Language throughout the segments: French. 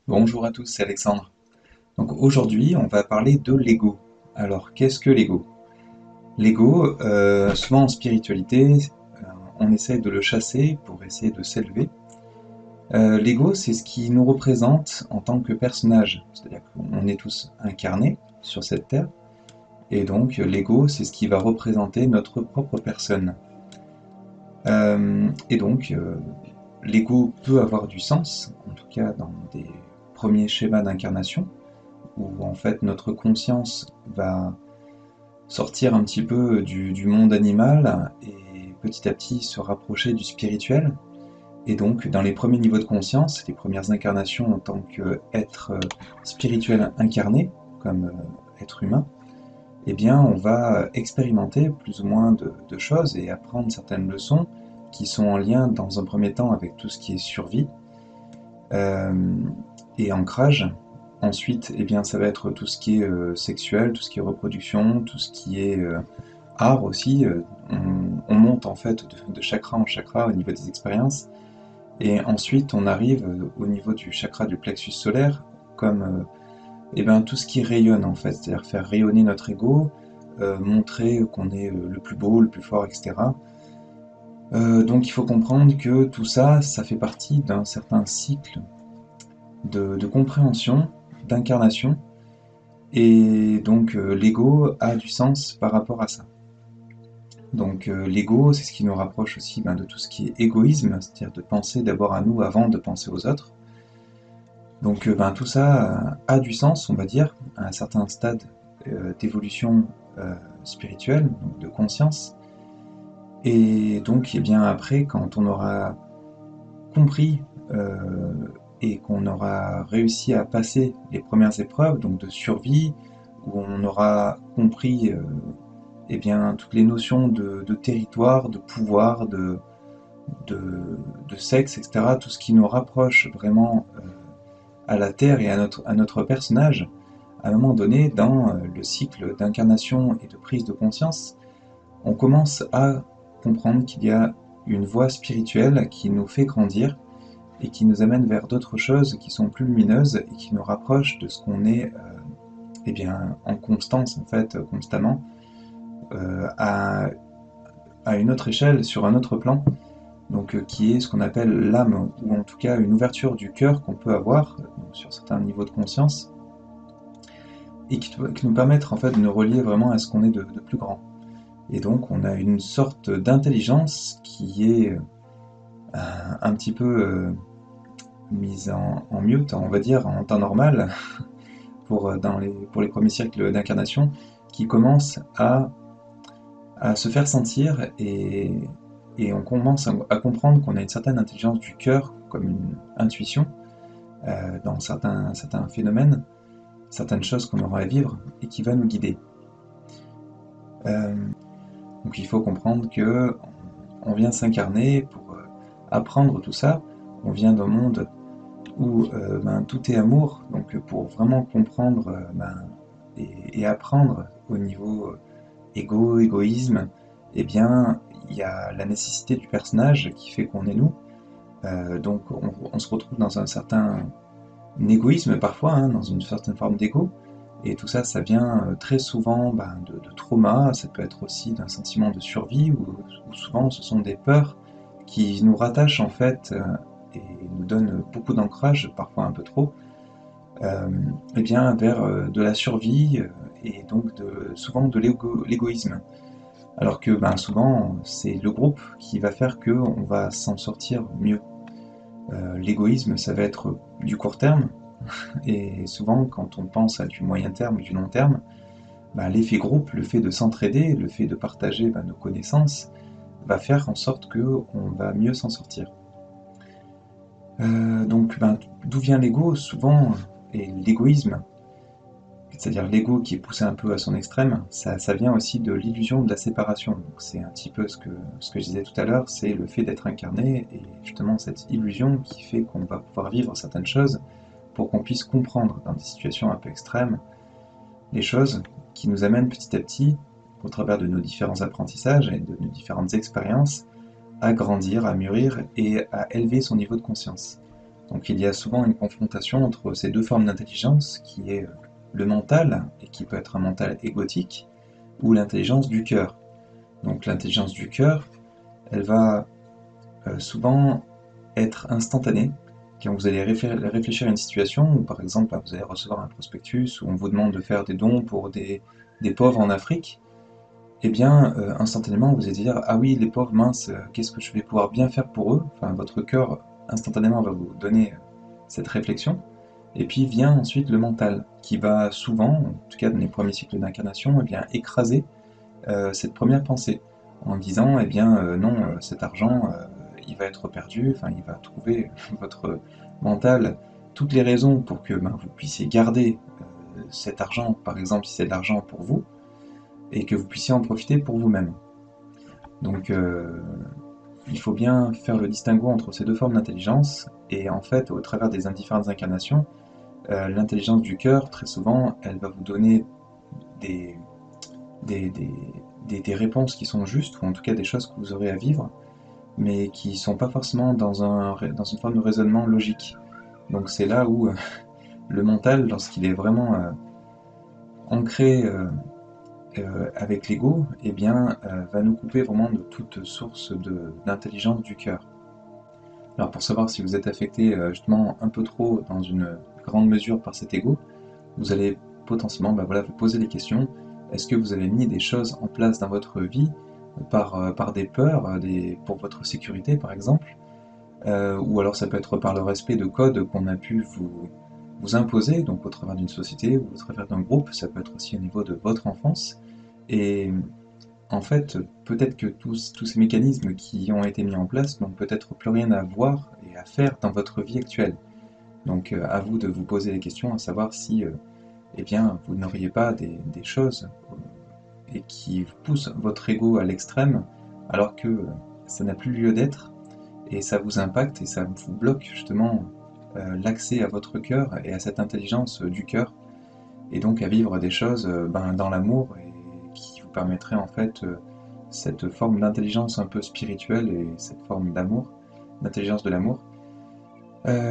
Bonjour à tous, c'est Alexandre. Donc aujourd'hui, on va parler de l'ego. Alors, qu'est-ce que l'ego? L'ego, souvent en spiritualité, on essaie de le chasser pour essayer de s'élever. L'ego, c'est ce qui nous représente en tant que personnage, c'est-à-dire qu'on est tous incarnés sur cette terre, et donc l'ego, c'est ce qui va représenter notre propre personne. Et donc, l'ego peut avoir du sens, en tout cas dans des premiers schémas d'incarnation, où en fait notre conscience va sortir un petit peu du monde animal et petit à petit se rapprocher du spirituel. Et donc dans les premiers niveaux de conscience, les premières incarnations en tant qu'être spirituel incarné, comme être humain, eh bien on va expérimenter plus ou moins de choses et apprendre certaines leçons qui sont en lien dans un premier temps avec tout ce qui est survie, euh, et ancrage. Ensuite, eh bien, ça va être tout ce qui est sexuel, tout ce qui est reproduction, tout ce qui est art aussi. On monte en fait de chakra en chakra au niveau des expériences. Et ensuite, on arrive au niveau du chakra du plexus solaire, comme eh ben, tout ce qui rayonne en fait, c'est-à-dire faire rayonner notre ego, montrer qu'on est le plus beau, le plus fort, etc. Donc il faut comprendre que tout ça, ça fait partie d'un certain cycle de compréhension, d'incarnation, et donc l'ego a du sens par rapport à ça. Donc l'ego, c'est ce qui nous rapproche aussi de tout ce qui est égoïsme, c'est-à-dire de penser d'abord à nous avant de penser aux autres. Donc tout ça a du sens, on va dire, à un certain stade d'évolution spirituelle, donc de conscience. Et donc, eh bien après, quand on aura compris euh, et qu'on aura réussi à passer les premières épreuves, donc de survie, où on aura compris eh bien, toutes les notions de territoire, de pouvoir, de, de sexe, etc., tout ce qui nous rapproche vraiment à la Terre et à notre personnage, à un moment donné, dans le cycle d'incarnation et de prise de conscience, on commence à comprendre qu'il y a une voie spirituelle qui nous fait grandir et qui nous amène vers d'autres choses qui sont plus lumineuses et qui nous rapprochent de ce qu'on est eh bien, en constance, en fait, constamment, euh, à, à une autre échelle, sur un autre plan, donc qui est ce qu'on appelle l'âme, ou en tout cas une ouverture du cœur qu'on peut avoir donc, sur certains niveaux de conscience, et qui nous permettent en fait de nous relier vraiment à ce qu'on est de plus grand. Et donc on a une sorte d'intelligence qui est un petit peu mise en mute, on va dire, en temps normal, pour les premiers siècles d'incarnation, qui commence à se faire sentir et on commence à comprendre qu'on a une certaine intelligence du cœur, comme une intuition, dans certains phénomènes, certaines choses qu'on aura à vivre et qui va nous guider. Euh, donc il faut comprendre que on vient s'incarner pour apprendre tout ça. On vient d'un monde où tout est amour, donc pour vraiment comprendre et apprendre au niveau égoïsme, eh bien, il y a la nécessité du personnage qui fait qu'on est nous. Donc on se retrouve dans un certain égoïsme parfois, hein, dans une certaine forme d'ego. Et tout ça, ça vient très souvent de trauma, ça peut être aussi d'un sentiment de survie, ou souvent ce sont des peurs qui nous rattachent en fait et nous donnent beaucoup d'ancrage, parfois un peu trop, euh, eh bien, vers de la survie et donc souvent de l'égoïsme. Alors que souvent, c'est le groupe qui va faire qu'on va s'en sortir mieux. L'égoïsme, ça va être du court terme, et souvent, quand on pense à du moyen terme et du long terme, l'effet groupe, le fait de s'entraider, le fait de partager nos connaissances, va faire en sorte qu'on va mieux s'en sortir. Donc, d'où vient l'ego souvent, et l'égoïsme, c'est-à-dire l'ego qui est poussé un peu à son extrême, ça vient aussi de l'illusion de la séparation. Donc c'est un petit peu ce que je disais tout à l'heure, c'est le fait d'être incarné et justement cette illusion qui fait qu'on va pouvoir vivre certaines choses pour qu'on puisse comprendre dans des situations un peu extrêmes les choses qui nous amènent petit à petit, au travers de nos différents apprentissages et de nos différentes expériences, à grandir, à mûrir et à élever son niveau de conscience. Donc il y a souvent une confrontation entre ces deux formes d'intelligence qui est le mental, et qui peut être un mental égotique, ou l'intelligence du cœur. Donc l'intelligence du cœur, elle va souvent être instantanée. Quand vous allez réfléchir à une situation où, par exemple, vous allez recevoir un prospectus où on vous demande de faire des dons pour des pauvres en Afrique, eh bien, instantanément, vous allez dire: ah oui, les pauvres, mince, qu'est-ce que je vais pouvoir bien faire pour eux? Enfin, votre cœur, instantanément, va vous donner cette réflexion. Et puis vient ensuite le mental, qui va souvent, en tout cas dans les premiers cycles d'incarnation, eh bien, écraser cette première pensée, en disant: eh bien, non, cet argent, il va être perdu, enfin, il va trouver votre mental toutes les raisons pour que vous puissiez garder cet argent, par exemple, si c'est de l'argent pour vous, et que vous puissiez en profiter pour vous-même. Donc, il faut bien faire le distinguo entre ces deux formes d'intelligence, et en fait, au travers des différentes incarnations, l'intelligence du cœur, très souvent, elle va vous donner des, des, des, des réponses qui sont justes, ou en tout cas des choses que vous aurez à vivre, mais qui ne sont pas forcément dans une forme de raisonnement logique. Donc c'est là où le mental, lorsqu'il est vraiment ancré avec l'ego, eh bien, va nous couper vraiment de toute source d'intelligence du cœur. Alors pour savoir si vous êtes affecté justement un peu trop dans une grande mesure par cet ego, vous allez potentiellement voilà, vous poser des questions. Est-ce que vous avez mis des choses en place dans votre vie par des peurs, pour votre sécurité par exemple, ou alors ça peut être par le respect de codes qu'on a pu vous imposer, donc au travers d'une société ou au travers d'un groupe, ça peut être aussi au niveau de votre enfance. Et en fait, peut-être que tous ces mécanismes qui ont été mis en place n'ont peut-être plus rien à voir et à faire dans votre vie actuelle. Donc à vous de vous poser les questions, à savoir si eh bien, vous n'auriez pas des choses et qui poussent votre ego à l'extrême, alors que ça n'a plus lieu d'être, et ça vous impacte et ça vous bloque justement l'accès à votre cœur et à cette intelligence du cœur, et donc à vivre des choses dans l'amour, et qui vous permettraient en fait cette forme d'intelligence un peu spirituelle et cette forme d'amour, d'intelligence de l'amour,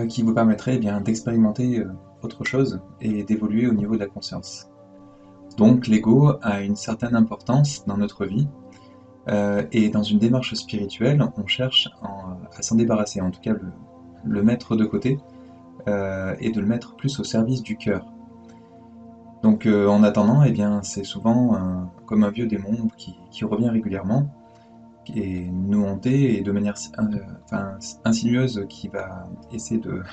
qui vous permettrait eh bien d'expérimenter autre chose et d'évoluer au niveau de la conscience. Donc l'ego a une certaine importance dans notre vie, et dans une démarche spirituelle, on cherche à s'en débarrasser, en tout cas le mettre de côté, et de le mettre plus au service du cœur. Donc en attendant, eh bien, c'est souvent comme un vieux démon qui revient régulièrement et nous hanter, et de manière enfin, insinueuse, qui va essayer de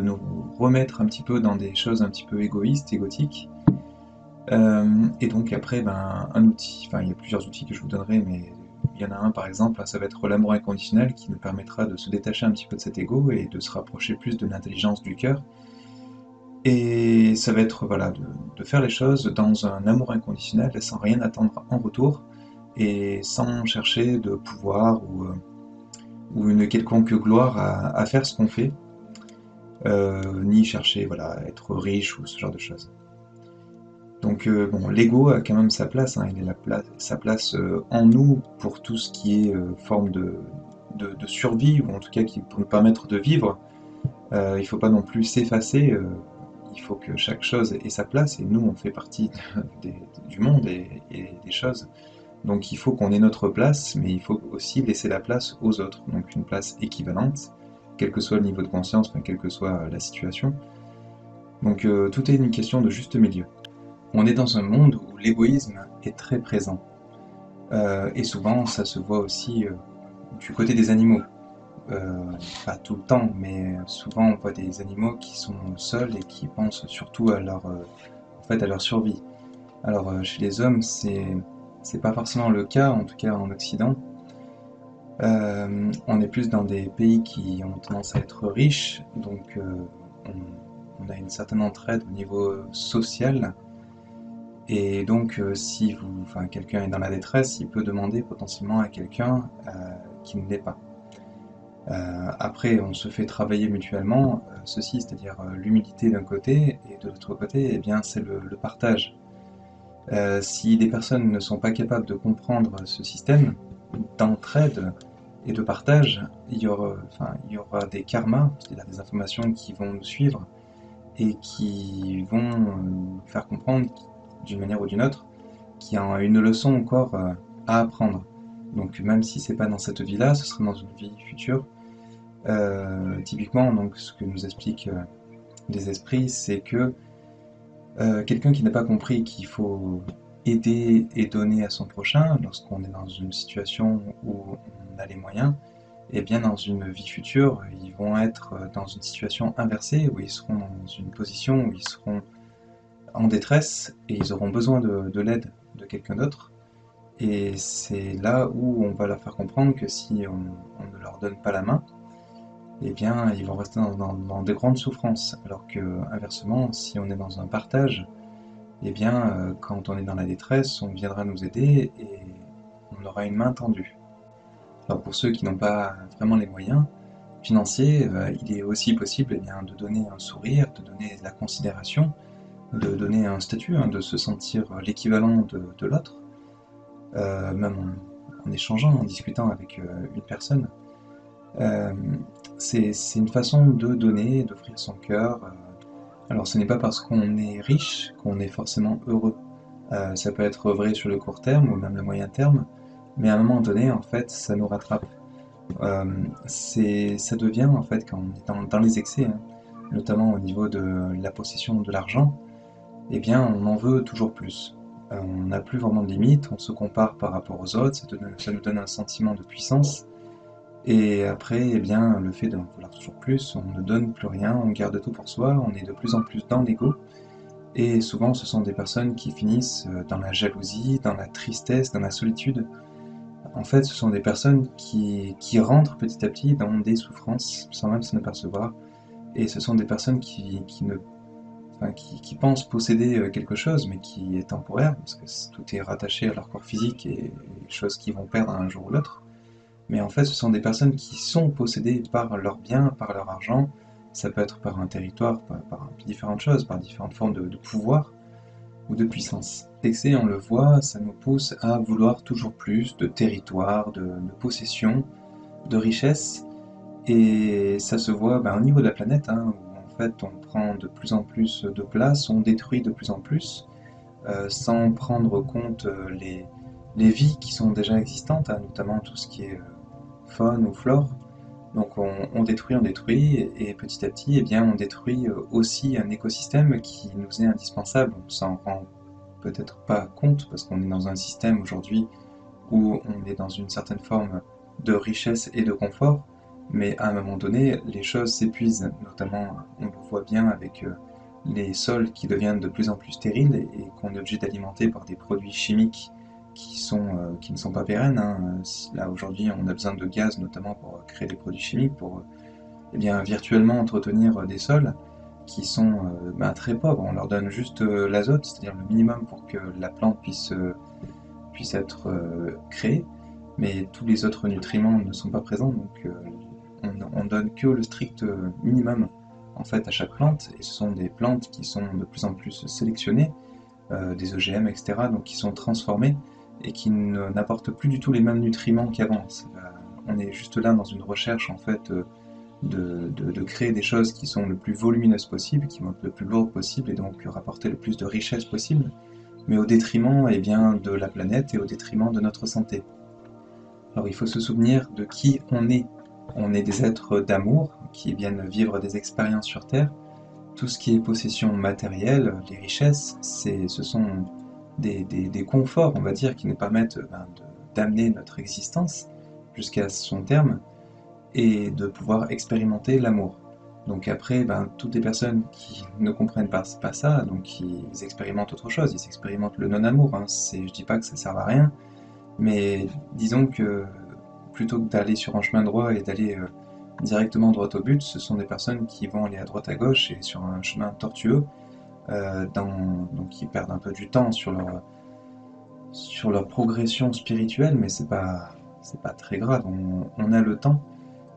nous remettre un petit peu dans des choses un petit peu égoïstes, égotiques. Et donc après, un outil, enfin il y a plusieurs outils que je vous donnerai, mais il y en a un par exemple, ça va être l'amour inconditionnel, qui nous permettra de se détacher un petit peu de cet ego et de se rapprocher plus de l'intelligence du cœur. Et ça va être voilà, de faire les choses dans un amour inconditionnel, sans rien attendre en retour, et sans chercher de pouvoir ou une quelconque gloire à faire ce qu'on fait, ni chercher voilà, à être riche ou ce genre de choses. Donc bon, l'ego a quand même sa place, hein, il a sa place en nous pour tout ce qui est forme de survie, ou en tout cas pour nous permettre de vivre. Il ne faut pas non plus s'effacer, il faut que chaque chose ait sa place, et nous on fait partie du monde et des choses. Donc il faut qu'on ait notre place, mais il faut aussi laisser la place aux autres, donc une place équivalente, quel que soit le niveau de conscience, enfin, quelle que soit la situation. Donc tout est une question de juste milieu. On est dans un monde où l'égoïsme est très présent. Et souvent, ça se voit aussi du côté des animaux. Pas tout le temps, mais souvent on voit des animaux qui sont seuls et qui pensent surtout en fait, à leur survie. Alors chez les hommes, c'est pas forcément le cas, en tout cas en Occident. On est plus dans des pays qui ont tendance à être riches, donc on a une certaine entraide au niveau social. Et donc, si enfin, quelqu'un est dans la détresse, il peut demander potentiellement à quelqu'un qui ne l'est pas. Après, on se fait travailler mutuellement, ceci, c'est-à-dire l'humilité d'un côté, et de l'autre côté, eh bien, c'est le partage. Si des personnes ne sont pas capables de comprendre ce système d'entraide, et de partage, il y aura des karmas, c'est-à-dire des informations qui vont nous suivre et qui vont nous faire comprendre d'une manière ou d'une autre qu'il y a une leçon encore à apprendre. Donc même si c'est pas dans cette vie-là, ce sera dans une vie future. Typiquement, donc, ce que nous expliquent les esprits, c'est que quelqu'un qui n'a pas compris qu'il faut aider et donner à son prochain lorsqu'on est dans une situation où on a les moyens, et bien dans une vie future, ils vont être dans une situation inversée où ils seront dans une position où ils seront en détresse et ils auront besoin de l'aide de quelqu'un d'autre. Et c'est là où on va leur faire comprendre que si on ne leur donne pas la main, eh bien, ils vont rester dans de grandes souffrances. Alors que, inversement, si on est dans un partage, eh bien, quand on est dans la détresse, on viendra nous aider et on aura une main tendue. Alors pour ceux qui n'ont pas vraiment les moyens financiers, il est aussi possible eh bien, de donner un sourire, de donner de la considération, de donner un statut, hein, de se sentir l'équivalent de l'autre, même en échangeant, en discutant avec une personne. Euh, c'est une façon de donner, d'offrir son cœur. Alors ce n'est pas parce qu'on est riche qu'on est forcément heureux. Ça peut être vrai sur le court terme ou même le moyen terme, mais à un moment donné, en fait, ça nous rattrape. Ça devient, en fait, quand on est dans les excès, hein, notamment au niveau de la possession de l'argent, eh bien, on en veut toujours plus. On n'a plus vraiment de limites, on se compare par rapport aux autres, ça nous donne un sentiment de puissance. Et après, eh bien, le fait d'en vouloir toujours plus, on ne donne plus rien, on garde tout pour soi, on est de plus en plus dans l'ego. Et souvent, ce sont des personnes qui finissent dans la jalousie, dans la tristesse, dans la solitude. En fait, ce sont des personnes qui rentrent petit à petit dans des souffrances sans même s'en apercevoir. Et ce sont des personnes qui pensent posséder quelque chose, mais qui est temporaire, parce que tout est rattaché à leur corps physique et choses qu'ils vont perdre un jour ou l'autre. Mais en fait, ce sont des personnes qui sont possédées par leurs biens, par leur argent. Ça peut être par un territoire, par différentes choses, par différentes formes de pouvoir ou de puissance. L'excès, on le voit, ça nous pousse à vouloir toujours plus de territoire, de possession, de richesse. Et ça se voit au niveau de la planète, hein, où en fait on prend de plus en plus de place, on détruit de plus en plus, sans prendre compte les vies qui sont déjà existantes, hein, notamment tout ce qui est faune ou flore. Donc on détruit, et petit à petit, eh bien, on détruit aussi un écosystème qui nous est indispensable. On s'en rend peut-être pas compte parce qu'on est dans un système aujourd'hui où on est dans une certaine forme de richesse et de confort, mais à un moment donné, les choses s'épuisent. Notamment, on le voit bien avec les sols qui deviennent de plus en plus stériles et qu'on est obligé d'alimenter par des produits chimiques qui ne sont pas pérennes, hein. Là aujourd'hui, on a besoin de gaz notamment pour créer des produits chimiques, pour eh bien, virtuellement entretenir des sols qui sont très pauvres. On leur donne juste l'azote, c'est-à-dire le minimum pour que la plante puisse être créée, mais tous les autres nutriments ne sont pas présents, donc on donne que le strict minimum en fait à chaque plante, et ce sont des plantes qui sont de plus en plus sélectionnées, des OGM, etc., donc qui sont transformées et qui n'apportent plus du tout les mêmes nutriments qu'avant. On est juste là dans une recherche en fait de créer des choses qui sont le plus volumineuses possible, qui vont être le plus lourdes possible et donc rapporter le plus de richesse possible, mais au détriment eh bien, de la planète et au détriment de notre santé. Alors il faut se souvenir de qui on est. On est des êtres d'amour qui viennent vivre des expériences sur Terre. Tout ce qui est possession matérielle, les richesses, ce sont des conforts, on va dire, qui nous permettent d'amener notre existence jusqu'à son terme et de pouvoir expérimenter l'amour. Donc après, toutes les personnes qui ne comprennent pas ça, donc ils expérimentent autre chose, ils expérimentent le non-amour, hein. Je dis pas que ça sert à rien, mais disons que plutôt que d'aller sur un chemin droit et d'aller directement droit au but, ce sont des personnes qui vont aller à droite à gauche et sur un chemin tortueux, donc ils perdent un peu du temps sur leur progression spirituelle, mais c'est pas très grave, on a le temps.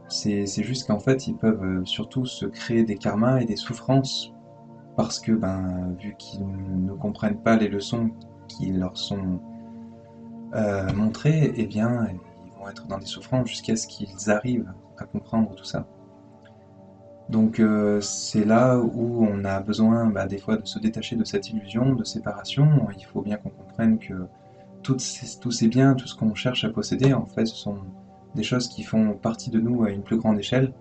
C'est juste qu'en fait, ils peuvent surtout se créer des karmas et des souffrances parce que, vu qu'ils ne comprennent pas les leçons qui leur sont montrées, eh bien, ils vont être dans des souffrances jusqu'à ce qu'ils arrivent à comprendre tout ça. Donc c'est là où on a besoin des fois de se détacher de cette illusion de séparation. Il faut bien qu'on comprenne que tous ces biens, tout ce qu'on cherche à posséder, en fait, ce sont des choses qui font partie de nous à une plus grande échelle.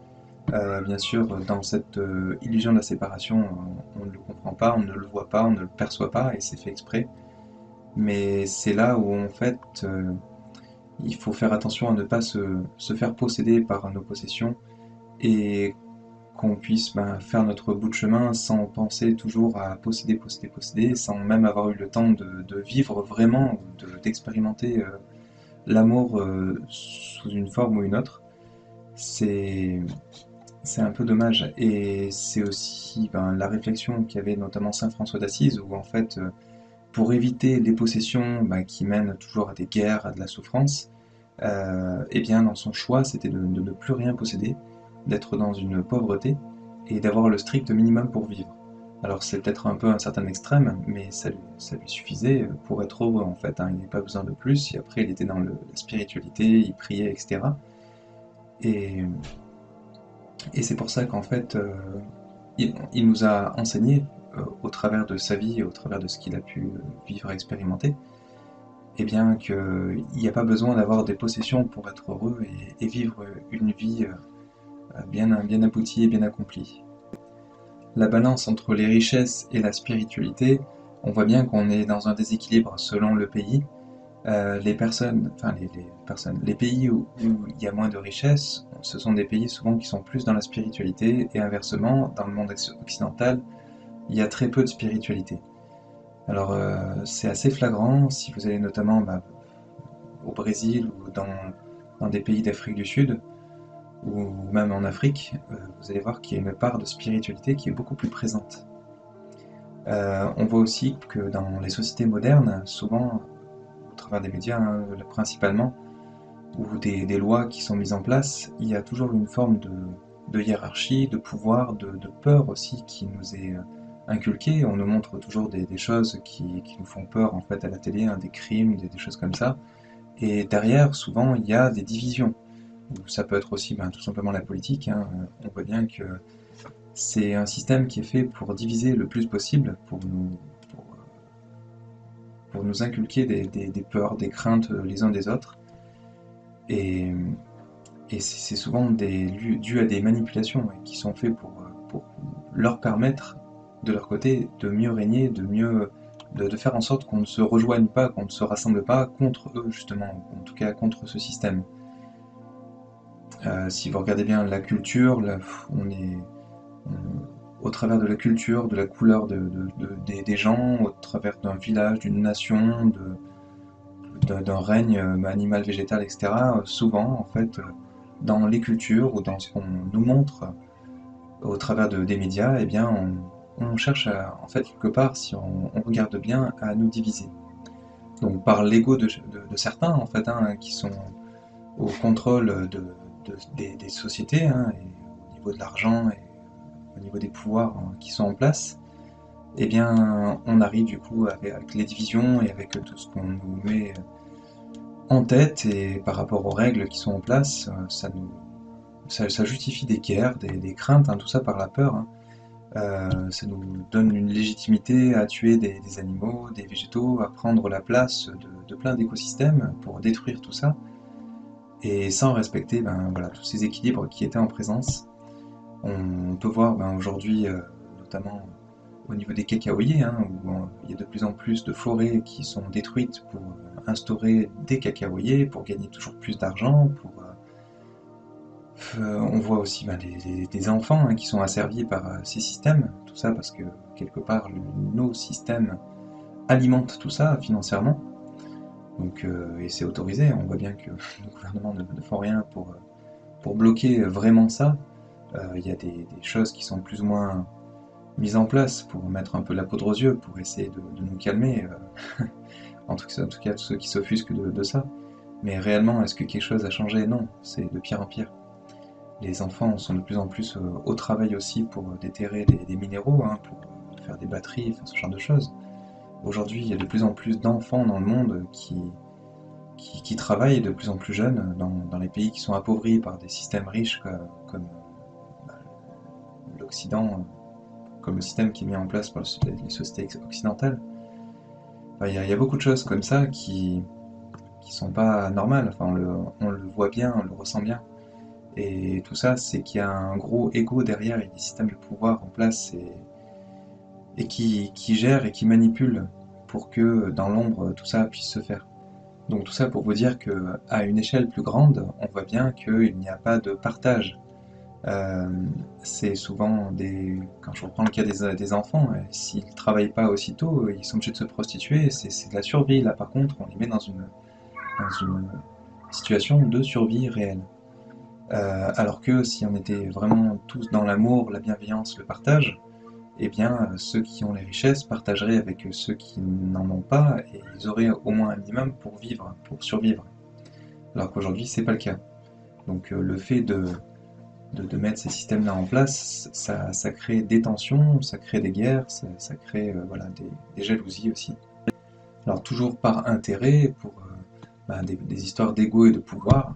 Bien sûr, dans cette illusion de la séparation, on ne le comprend pas, on ne le voit pas, on ne le perçoit pas, et c'est fait exprès. Mais c'est là où, en fait, il faut faire attention à ne pas se faire posséder par nos possessions et qu'on puisse faire notre bout de chemin sans penser toujours à posséder, posséder, posséder, sans même avoir eu le temps de vivre vraiment, d'expérimenter l'amour sous une forme ou une autre. C'est c'est un peu dommage. Et c'est aussi la réflexion qu'avait notamment saint François d'Assise, où en fait, pour éviter les possessions qui mènent toujours à des guerres, à de la souffrance, et bien dans son choix, c'était de ne plus rien posséder, d'être dans une pauvreté et d'avoir le strict minimum pour vivre. Alors c'est peut-être un peu un certain extrême, mais ça lui suffisait pour être heureux en fait, hein. Il n'avait pas besoin de plus, et après il était dans la spiritualité, il priait, etc. Et, et c'est pour ça qu'en fait, il nous a enseigné, au travers de sa vie, au travers de ce qu'il a pu vivre et expérimenter, et bien qu'il n'y a pas besoin d'avoir des possessions pour être heureux et vivre une vie bien aboutie et bien accomplie. La balance entre les richesses et la spiritualité, on voit bien qu'on est dans un déséquilibre selon le pays. Les pays où il y a moins de richesses, ce sont des pays souvent qui sont plus dans la spiritualité, et inversement, dans le monde occidental, il y a très peu de spiritualité. Alors c'est assez flagrant si vous allez notamment au Brésil ou dans des pays d'Afrique du Sud, ou même en Afrique, vous allez voir qu'il y a une part de spiritualité qui est beaucoup plus présente. On voit aussi que dans les sociétés modernes, souvent, au travers des médias principalement, ou des lois qui sont mises en place, il y a toujours une forme de hiérarchie, de pouvoir, de peur aussi qui nous est inculquée. On nous montre toujours des choses qui nous font peur en fait à la télé, des crimes, des choses comme ça. Et derrière, souvent, il y a des divisions. Ou ça peut être aussi tout simplement la politique, hein. On voit bien que c'est un système qui est fait pour diviser le plus possible, pour, pour nous inculquer des peurs, des craintes les uns des autres. Et, et c'est souvent dû à des manipulations qui sont faites pour leur permettre, de leur côté, de mieux régner, de faire en sorte qu'on ne se rejoigne pas, qu'on ne se rassemble pas contre eux, justement, ou en tout cas contre ce système. Si vous regardez bien la culture, on est au travers de la culture, de la couleur des gens, au travers d'un village, d'une nation, d'un règne animal, végétal, etc. Souvent, en fait, dans les cultures ou dans ce qu'on nous montre au travers des médias, eh bien, on cherche en fait, quelque part, si on regarde bien, à nous diviser. Donc, par l'ego de certains, en fait, qui sont au contrôle des sociétés, et au niveau de l'argent et au niveau des pouvoirs qui sont en place, eh bien, on arrive du coup avec les divisions et avec tout ce qu'on nous met en tête, et par rapport aux règles qui sont en place, ça justifie des guerres, des craintes, tout ça par la peur, hein. Ça nous donne une légitimité à tuer des animaux, des végétaux, à prendre la place de plein d'écosystèmes pour détruire tout ça, et sans respecter voilà, tous ces équilibres qui étaient en présence. On peut voir aujourd'hui, notamment au niveau des cacaoyers, où il y a de plus en plus de forêts qui sont détruites pour instaurer des cacaoyers, pour gagner toujours plus d'argent. On voit aussi des enfants qui sont asservis par ces systèmes, tout ça parce que quelque part nos systèmes alimentent tout ça financièrement. Donc, et c'est autorisé, on voit bien que nos gouvernements ne font rien pour bloquer vraiment ça. Il y a des choses qui sont plus ou moins mises en place pour mettre un peu la poudre aux yeux, pour essayer de nous calmer, en tout cas ceux qui s'offusquent de ça. Mais réellement, est-ce que quelque chose a changé? Non, c'est de pire en pire. Les enfants sont de plus en plus au travail aussi pour déterrer des minéraux, pour faire des batteries, enfin, ce genre de choses. Aujourd'hui, il y a de plus en plus d'enfants dans le monde qui qui travaillent de plus en plus jeunes dans les pays qui sont appauvris par des systèmes riches comme bah, l'Occident, comme le système qui est mis en place par les sociétés occidentales. Enfin, il y a beaucoup de choses comme ça qui sont pas normales. Enfin, on le voit bien, on le ressent bien. Et tout ça, c'est qu'il y a un gros ego derrière, il y a des systèmes de pouvoir en place et qui gèrent et qui manipulent pour que dans l'ombre, tout ça puisse se faire. Donc tout ça pour vous dire qu'à une échelle plus grande, on voit bien qu'il n'y a pas de partage. Euh, c'est souvent quand je reprends le cas des enfants, s'ils ne travaillent pas aussitôt, ils sont obligés de se prostituer, c'est de la survie. Là par contre, on les met dans une situation de survie réelle. Alors que si on était vraiment tous dans l'amour, la bienveillance, le partage, eh bien ceux qui ont les richesses partageraient avec ceux qui n'en ont pas et ils auraient au moins un minimum pour vivre, pour survivre. Alors qu'aujourd'hui, c'est pas le cas. Donc le fait de mettre ces systèmes-là en place, ça crée des tensions, ça crée des guerres, ça crée voilà, des jalousies aussi. Alors toujours par intérêt, pour des histoires d'ego et de pouvoir,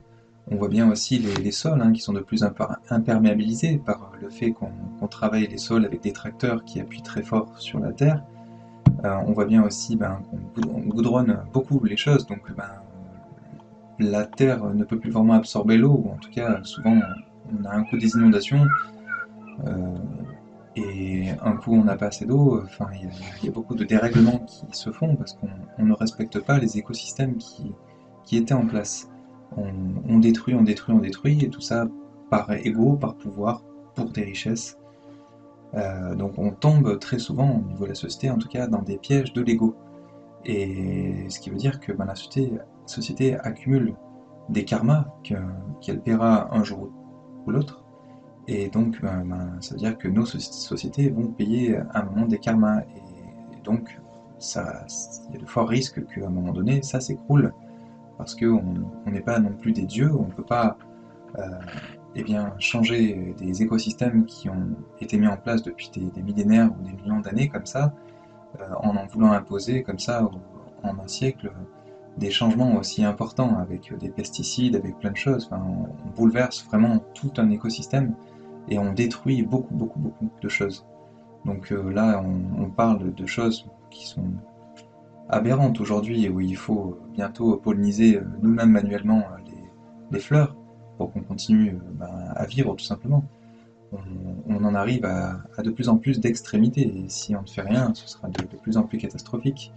on voit bien aussi les sols qui sont de plus imperméabilisés par le fait qu'on travaille les sols avec des tracteurs qui appuient très fort sur la terre. On voit bien aussi qu'on goudronne beaucoup les choses, donc la terre ne peut plus vraiment absorber l'eau, ou en tout cas souvent on a un coup des inondations euh, et un coup on n'a pas assez d'eau. Enfin, il y a beaucoup de dérèglements qui se font parce qu'on ne respecte pas les écosystèmes qui étaient en place. On détruit, on détruit, on détruit, et tout ça par ego, par pouvoir, pour des richesses. Donc on tombe très souvent, au niveau de la société en tout cas, dans des pièges de l'ego. Et ce qui veut dire que la société accumule des karmas qu'elle paiera un jour ou l'autre. Et donc, ça veut dire que nos sociétés vont payer à un moment des karmas. Et donc, il y a de forts risques qu'à un moment donné, ça s'écroule. Parce qu'on n'est pas non plus des dieux, on ne peut pas euh, eh bien, changer des écosystèmes qui ont été mis en place depuis des millénaires ou des millions d'années comme ça, en voulant imposer comme ça en un siècle des changements aussi importants avec des pesticides, avec plein de choses. Enfin, on bouleverse vraiment tout un écosystème et on détruit beaucoup, beaucoup, beaucoup de choses. Donc là, on parle de choses qui sont aberrantes aujourd'hui, où il faut bientôt polliniser nous-mêmes manuellement les fleurs pour qu'on continue à vivre tout simplement. On, on en arrive à de plus en plus d'extrémités, et si on ne fait rien, ce sera de plus en plus catastrophique.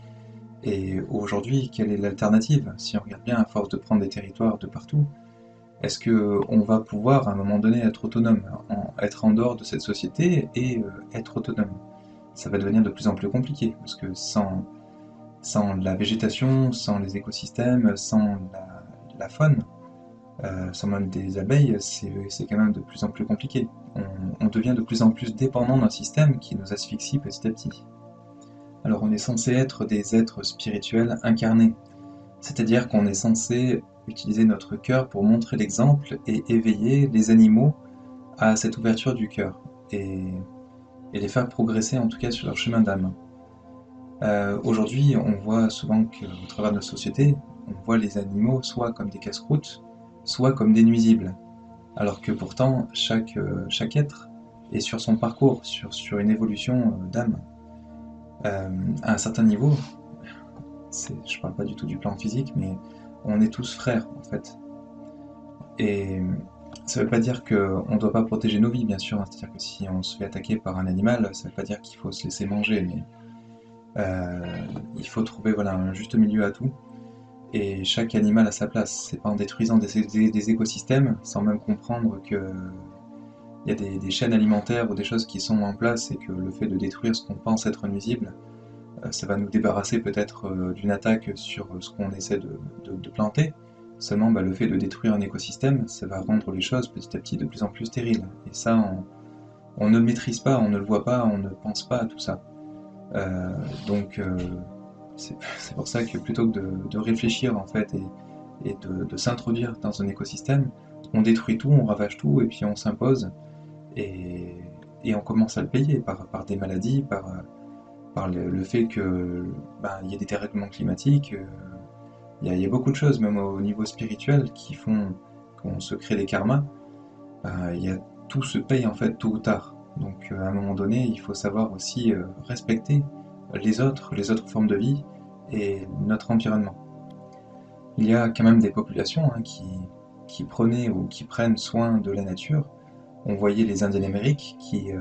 Et aujourd'hui, quelle est l'alternative? Si on regarde bien, à force de prendre des territoires de partout, est-ce qu'on va pouvoir à un moment donné être autonome, être en dehors de cette société et être autonome? Ça va devenir de plus en plus compliqué, parce que sans la végétation, sans les écosystèmes, sans la faune, sans même des abeilles, c'est quand même de plus en plus compliqué. On devient de plus en plus dépendant d'un système qui nous asphyxie petit à petit. Alors on est censé être des êtres spirituels incarnés, c'est-à-dire qu'on est censé utiliser notre cœur pour montrer l'exemple et éveiller les animaux à cette ouverture du cœur et les faire progresser en tout cas sur leur chemin d'âme. Aujourd'hui, on voit souvent qu'au travers de notre société, on voit les animaux soit comme des casse-croûtes, soit comme des nuisibles, alors que pourtant chaque être est sur son parcours, sur une évolution d'âme. À un certain niveau, je parle pas du tout du plan physique, mais on est tous frères en fait. Et ça veut pas dire qu'on ne doit pas protéger nos vies, bien sûr. C'est-à-dire que si on se fait attaquer par un animal, ça veut pas dire qu'il faut se laisser manger, mais il faut trouver voilà, un juste milieu à tout. Et chaque animal a sa place. C'est pas en détruisant des écosystèmes, sans même comprendre que il y a des chaînes alimentaires ou des choses qui sont en place et que le fait de détruire ce qu'on pense être nuisible, ça va nous débarrasser peut-être d'une attaque sur ce qu'on essaie de planter. Seulement, le fait de détruire un écosystème, ça va rendre les choses petit à petit de plus en plus stériles. Et ça, on ne le maîtrise pas, on ne le voit pas, on ne pense pas à tout ça. Euh, donc, c'est pour ça que plutôt que de réfléchir en fait et de s'introduire dans un écosystème, on détruit tout, on ravage tout et puis on s'impose et, et on commence à le payer par des maladies, par le fait que il y ait des dérèglements climatiques, Il y a beaucoup de choses, même au niveau spirituel, qui font qu'on se crée des karmas. Il y a, tout se paye en fait tôt ou tard. Donc à un moment donné, il faut savoir aussi respecter les autres formes de vie et notre environnement. Il y a quand même des populations hein, qui prenaient ou qui prennent soin de la nature. On voyait les Indiens d'Amérique qui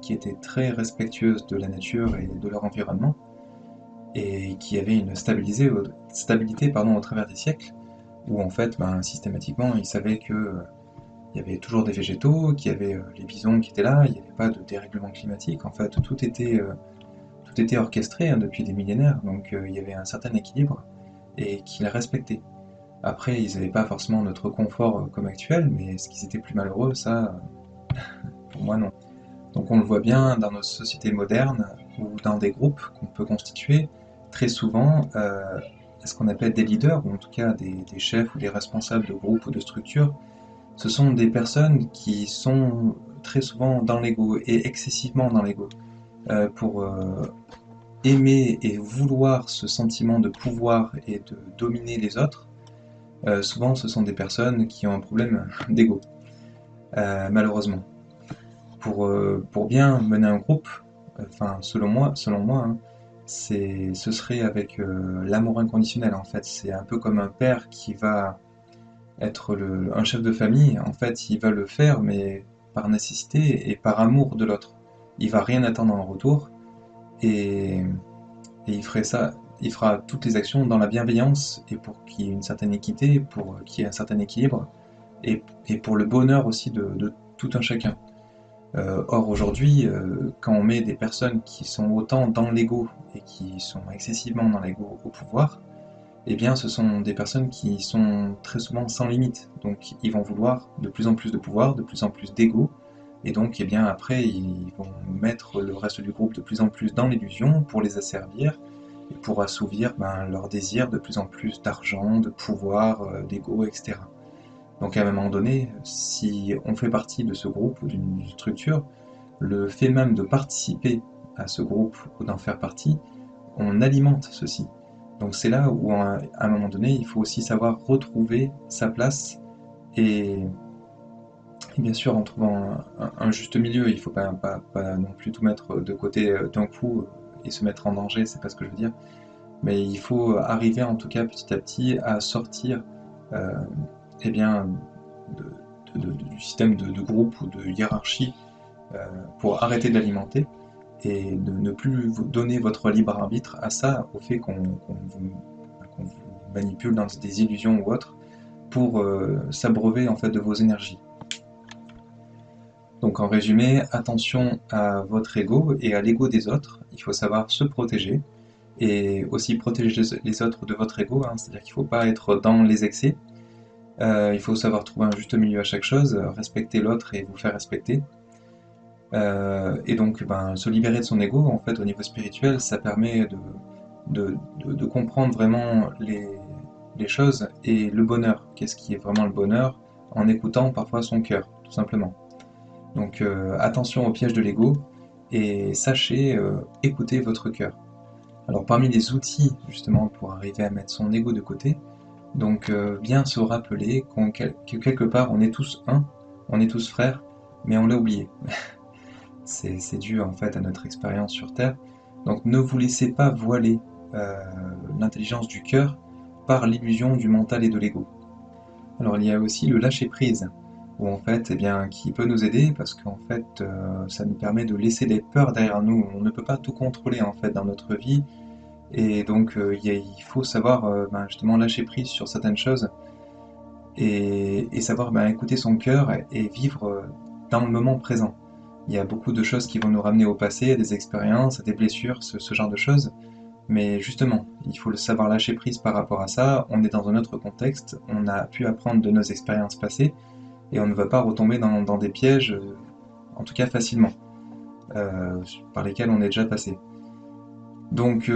étaient très respectueuses de la nature et de leur environnement et qui avaient une stabilité pardon, au travers des siècles où en fait ben, systématiquement ils savaient que il y avait toujours des végétaux, qu'il y avait les bisons qui étaient là, il n'y avait pas de dérèglement climatique, en fait tout était orchestré hein, depuis des millénaires, donc il y avait un certain équilibre et qu'ils respectaient. Après, ils n'avaient pas forcément notre confort comme actuel, mais est-ce qu'ils étaient plus malheureux, ça, pour moi non. Donc on le voit bien dans nos sociétés modernes ou dans des groupes qu'on peut constituer, très souvent, ce qu'on appelle des leaders, ou en tout cas des chefs ou des responsables de groupes ou de structures, ce sont des personnes qui sont très souvent dans l'ego et excessivement dans l'ego pour aimer et vouloir ce sentiment de pouvoir et de dominer les autres. Souvent, ce sont des personnes qui ont un problème d'ego, malheureusement. Pour bien mener un groupe, enfin selon moi hein, ce serait avec l'amour inconditionnel en fait. C'est un peu comme un père qui va être un chef de famille, en fait, il va le faire, mais par nécessité et par amour de l'autre. Il va rien attendre en retour et, et il ferait ça, il fera toutes les actions dans la bienveillance et pour qu'il y ait une certaine équité, pour qu'il y ait un certain équilibre et pour le bonheur aussi de tout un chacun. Or aujourd'hui, quand on met des personnes qui sont autant dans l'ego et qui sont excessivement dans l'ego au pouvoir, eh bien, ce sont des personnes qui sont très souvent sans limite. Donc, ils vont vouloir de plus en plus de pouvoir, de plus en plus d'ego. Et donc, eh bien, après, ils vont mettre le reste du groupe de plus en plus dans l'illusion pour les asservir et pour assouvir ben, leurs désirs de plus en plus d'argent, de pouvoir, d'ego, etc. Donc, à un moment donné, si on fait partie de ce groupe ou d'une structure, le fait même de participer à ce groupe ou d'en faire partie, on alimente ceci. Donc c'est là où à un moment donné, il faut aussi savoir retrouver sa place et bien sûr en trouvant un juste milieu. Il ne faut pas non plus tout mettre de côté d'un coup et se mettre en danger, c'est pas ce que je veux dire. Mais il faut arriver en tout cas petit à petit à sortir euh, eh bien, du système de groupe ou de hiérarchie pour arrêter de l'alimenter et de ne plus vous donner votre libre arbitre à ça, au fait qu'on vous manipule dans des illusions ou autres, pour s'abreuver en fait de vos énergies. Donc en résumé, attention à votre ego et à l'ego des autres. Il faut savoir se protéger et aussi protéger les autres de votre ego, hein, c'est-à-dire qu'il ne faut pas être dans les excès. Il faut savoir trouver un juste milieu à chaque chose, respecter l'autre et vous faire respecter. Et donc, ben, se libérer de son ego, en fait, au niveau spirituel, ça permet de comprendre vraiment les choses et le bonheur. Qu'est-ce qui est vraiment le bonheur en écoutant parfois son cœur, tout simplement. Donc, attention au piège de l'ego et sachez écouter votre cœur. Alors, parmi les outils, justement, pour arriver à mettre son ego de côté, donc bien se rappeler que quelque part, on est tous un, on est tous frères, mais on l'a oublié. C'est dû en fait à notre expérience sur Terre. Donc ne vous laissez pas voiler euh, l'intelligence du cœur par l'illusion du mental et de l'ego. Alors il y a aussi le lâcher prise, où en fait, eh bien, qui peut nous aider parce qu'en fait, ça nous permet de laisser les peurs derrière nous. On ne peut pas tout contrôler en fait dans notre vie, et donc il faut savoir ben, justement lâcher prise sur certaines choses et savoir ben, écouter son cœur et vivre dans le moment présent. Il y a beaucoup de choses qui vont nous ramener au passé, à des expériences, à des blessures, ce genre de choses. Mais justement, il faut le savoir lâcher prise par rapport à ça. On est dans un autre contexte, on a pu apprendre de nos expériences passées et on ne va pas retomber dans des pièges, en tout cas facilement, par lesquels on est déjà passé. Donc,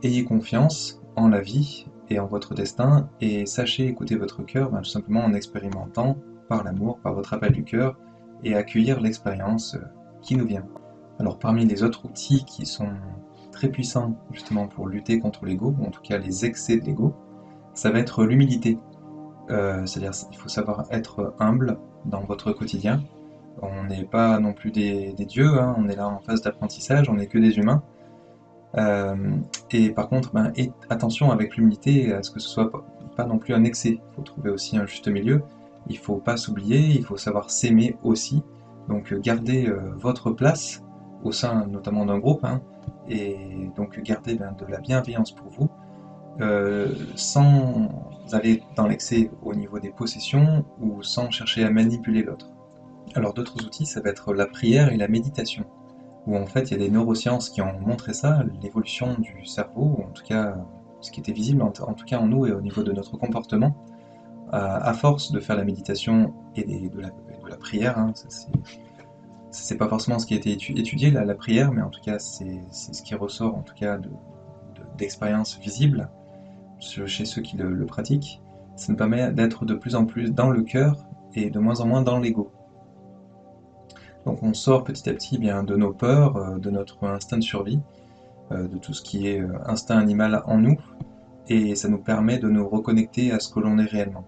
ayez confiance en la vie et en votre destin et sachez écouter votre cœur ben, tout simplement en expérimentant par l'amour, par votre appel du cœur et accueillir l'expérience qui nous vient. Alors parmi les autres outils qui sont très puissants justement pour lutter contre l'ego, ou en tout cas les excès de l'ego, ça va être l'humilité. C'est-à-dire il faut savoir être humble dans votre quotidien. On n'est pas non plus des dieux, hein, on est là en phase d'apprentissage, on n'est que des humains. Euh, et par contre, ben, attention avec l'humilité à ce que ce soit pas non plus un excès. Il faut trouver aussi un juste milieu. Il faut pas s'oublier, il faut savoir s'aimer aussi. Donc garder votre place au sein notamment d'un groupe, hein, et donc garder ben, de la bienveillance pour vous, sans aller dans l'excès au niveau des possessions ou sans chercher à manipuler l'autre. Alors d'autres outils, ça va être la prière et la méditation où en fait il y a des neurosciences qui ont montré ça, l'évolution du cerveau, ou en tout cas ce qui était visible en tout cas en nous et au niveau de notre comportement, à force de faire la méditation et de la prière, hein, c'est pas forcément ce qui a été étudié, la prière, mais en tout cas c'est ce qui ressort en tout cas d'expériences visibles chez ceux qui le pratiquent. Ça nous permet d'être de plus en plus dans le cœur et de moins en moins dans l'ego. Donc on sort petit à petit bien de nos peurs, de notre instinct de survie, de tout ce qui est instinct animal en nous, et ça nous permet de nous reconnecter à ce que l'on est réellement.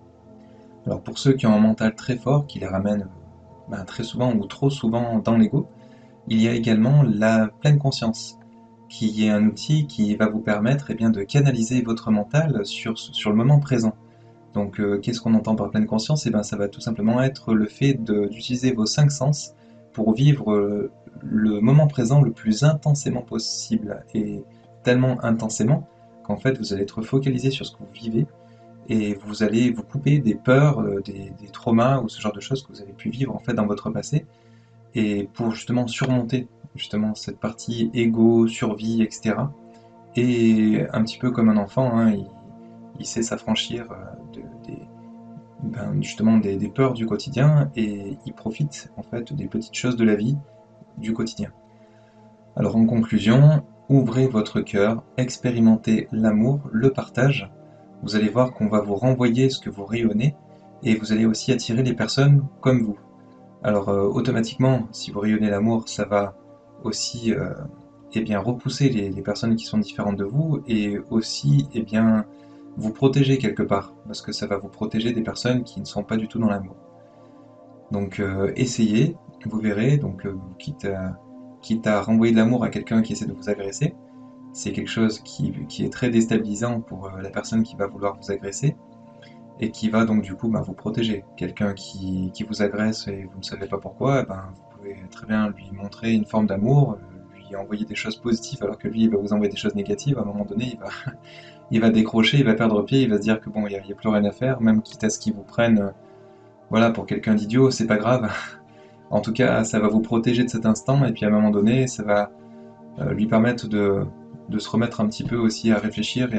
Alors pour ceux qui ont un mental très fort, qui les ramène très souvent ou trop souvent dans l'ego, il y a également la pleine conscience, qui est un outil qui va vous permettre bien, de canaliser votre mental sur le moment présent. Donc qu'est-ce qu'on entend par pleine conscience? Et bien ça va tout simplement être le fait d'utiliser vos cinq sens pour vivre le moment présent le plus intensément possible, et tellement intensément qu'en fait vous allez être focalisé sur ce que vous vivez et vous allez vous couper des peurs, des traumas ou ce genre de choses que vous avez pu vivre en fait dans votre passé, et pour justement surmonter justement cette partie égo, survie, etc. Et un petit peu comme un enfant, hein, il sait s'affranchir justement des peurs du quotidien et il profite en fait des petites choses de la vie du quotidien. Alors en conclusion, ouvrez votre cœur, expérimentez l'amour, le partage. Vous allez voir qu'on va vous renvoyer ce que vous rayonnez et vous allez aussi attirer les personnes comme vous. Alors automatiquement, si vous rayonnez l'amour, ça va aussi bien, repousser les personnes qui sont différentes de vous et aussi bien, vous protéger quelque part, parce que ça va vous protéger des personnes qui ne sont pas du tout dans l'amour. Donc essayez, vous verrez, donc quitte à renvoyer de l'amour à quelqu'un qui essaie de vous agresser, c'est quelque chose qui est très déstabilisant pour la personne qui va vouloir vous agresser et qui va donc du coup vous protéger. Quelqu'un qui vous agresse et vous ne savez pas pourquoi, vous pouvez très bien lui montrer une forme d'amour, lui envoyer des choses positives alors que lui il va vous envoyer des choses négatives. À un moment donné il va décrocher, il va perdre pied, il va se dire que bon il n'y a plus rien à faire, même quitte à ce qu'ils vous prennent voilà, pour quelqu'un d'idiot, c'est pas grave. En tout cas, ça va vous protéger de cet instant, et puis à un moment donné, ça va lui permettre de se remettre un petit peu aussi à réfléchir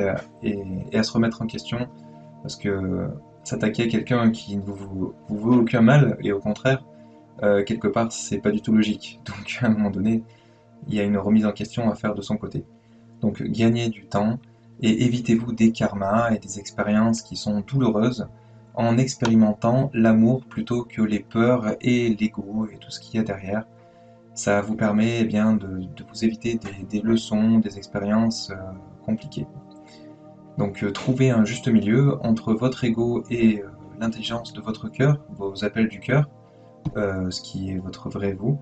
et à se remettre en question, parce que s'attaquer à quelqu'un qui ne vous veut aucun mal, et au contraire, quelque part, c'est pas du tout logique. Donc à un moment donné, il y a une remise en question à faire de son côté. Donc gagnez du temps et évitez-vous des karmas et des expériences qui sont douloureuses en expérimentant l'amour plutôt que les peurs et l'ego et tout ce qu'il y a derrière. Ça vous permet bien de vous éviter des leçons, des expériences compliquées. Donc trouvez un juste milieu entre votre ego et l'intelligence de votre cœur, vos appels du cœur, ce qui est votre vrai vous,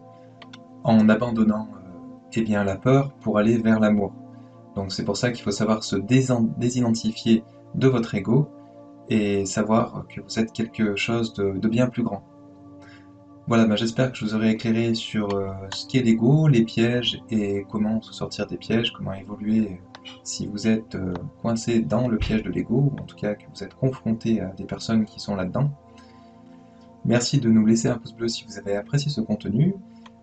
en abandonnant bien, la peur pour aller vers l'amour. Donc c'est pour ça qu'il faut savoir se désidentifier de votre ego et savoir que vous êtes quelque chose de bien plus grand. Voilà, j'espère que je vous aurai éclairé sur ce qu'est l'ego, les pièges et comment se sortir des pièges, comment évoluer si vous êtes coincé dans le piège de l'ego, ou en tout cas que vous êtes confronté à des personnes qui sont là-dedans. Merci de nous laisser un pouce bleu si vous avez apprécié ce contenu,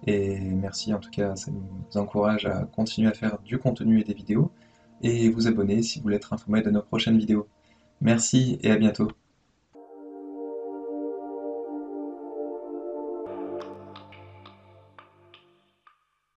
et merci en tout cas, ça nous encourage à continuer à faire du contenu et des vidéos, et vous abonner si vous voulez être informé de nos prochaines vidéos. Merci et à bientôt.